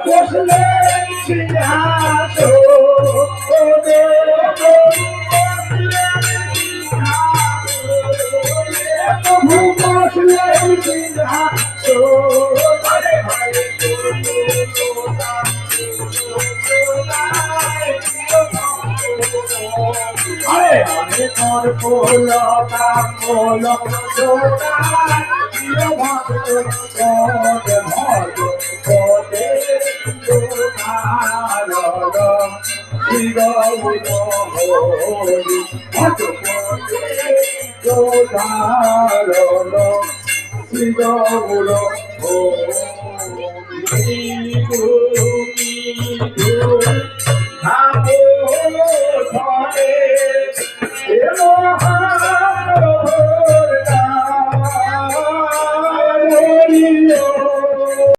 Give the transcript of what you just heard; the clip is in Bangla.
বসলে সিংহাসন প্রভু বসলে সিংহাসন আরে আমি তোর ফুল কামল শির